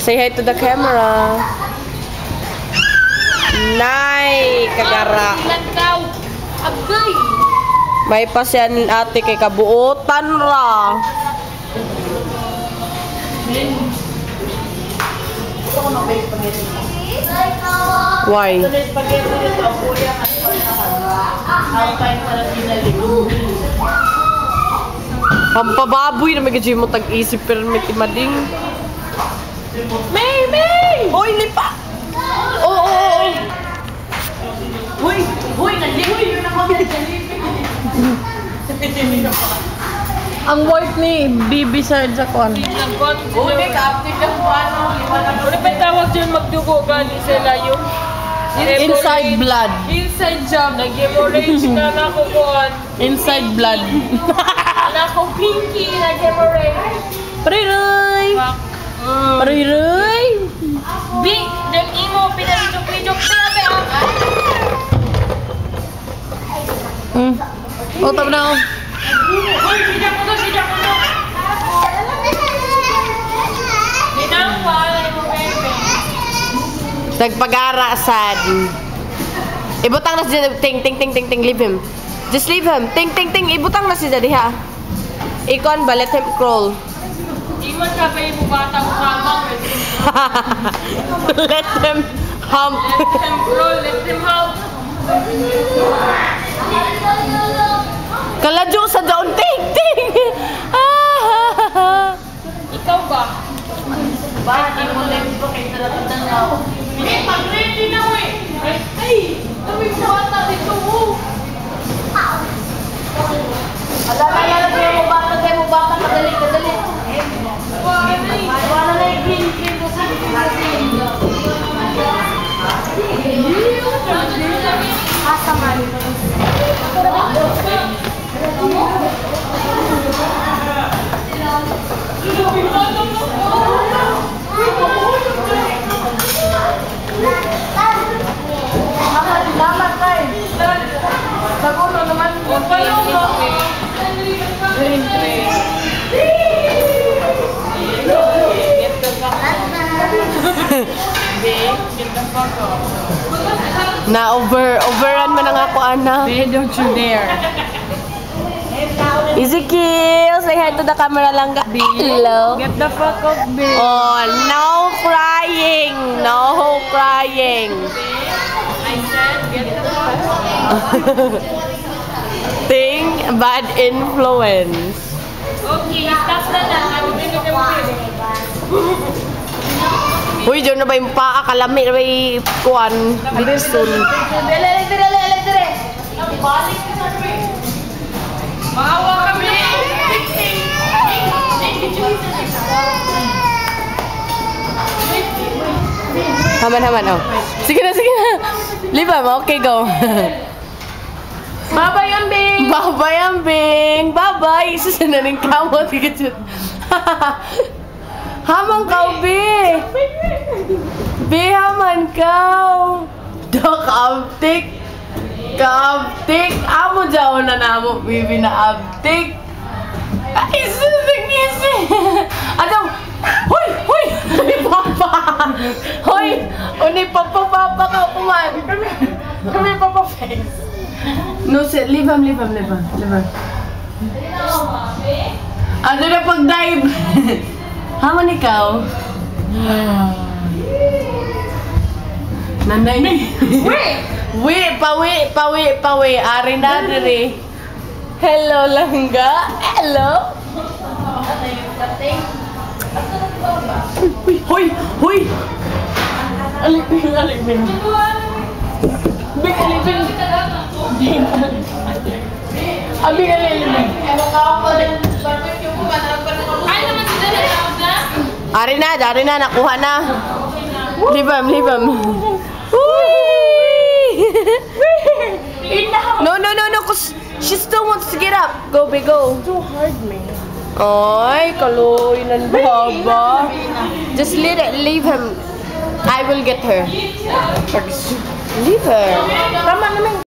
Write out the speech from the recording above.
Say hi to the camera. Nay, kagara. Agay. May pasyan ate kay kabuotan ra. Why? Pampababoy na may gajay mo tag-isip permit imading. May! Hoy, lipa! Oo! Huy, nalihoy yun ako na Ang white ni BB sa kon. Uy, may ka-update lang po ano. Ano pa tawag dyan magdugo gali sila yung Inside blood. Inside job. Nag-hemorrhage na nakukuhan. Inside blood. Nako pinky, nag-hemorrhage. Pariray! Pariray! Big, dem imo, pinalidok-lidok sabi ako. Oh, tama na ako. Uy, sidak ko to. Hinang pa, mo bebe. Nagpagara sad. Ibutang na si Daddy. Ting, leave him. Just leave him. Ting, ibutang na si Daddy ha. Ikon ba, let him crawl. Di man ka pa yung bata ko kamang. Let him hump. Let him crawl, let him hump. Kaladyo sa daon. Ting. Ikaw ba? Bakit mo lang ito kayo talagang lang? Hindi, pag-ready na mo eh! Ay! Kami sa bata dito mo! Alala, mo bata, kadali. Wala na yung green mo sa asa man. Sagulo naman. Na overrun man ang ako ana. Don't you dare. Ezekiel, say hi to the camera lang. Hello. Get the fuck up, babe. Oh, no crying. No crying. I said, get the fuck up. Ting, bad influence. Okay, stop na lang. I will bring it away. Uy, dyan na ba yung paa? Kalami na ba yung kuwan? Bilson. Dire. Balik ka sa kami. Maawa kami. Haman, oh. Sige na. Leave him, okay, go. Bye-bye, Ambing. Bye-bye, Ambing. Bye-bye. Isa na rin kamot. Hamang kau, be. Be, haman kau. Dok, abtik. Kaabtik. Amo jaw na namo, bibi na abtik. Ay, susagisi. Adam, hoy. Ni papa. Hoy, ni papa ka kuman. Kami papa face. No, leave him. Ano na pag-dive? Haman ikaw? Nanay. Pawi. Ari na diri. Hello, langga. Hello. Hoy. Alipin. Big alipin. Abing alipin. Ay, naman si Dada na. Ari na, nakuha na. Leave him. No, cause she still wants to get up. Go, be go. Too hard, man. Ay, kaloy ng baba. Just leave him. I will get her. Leave her.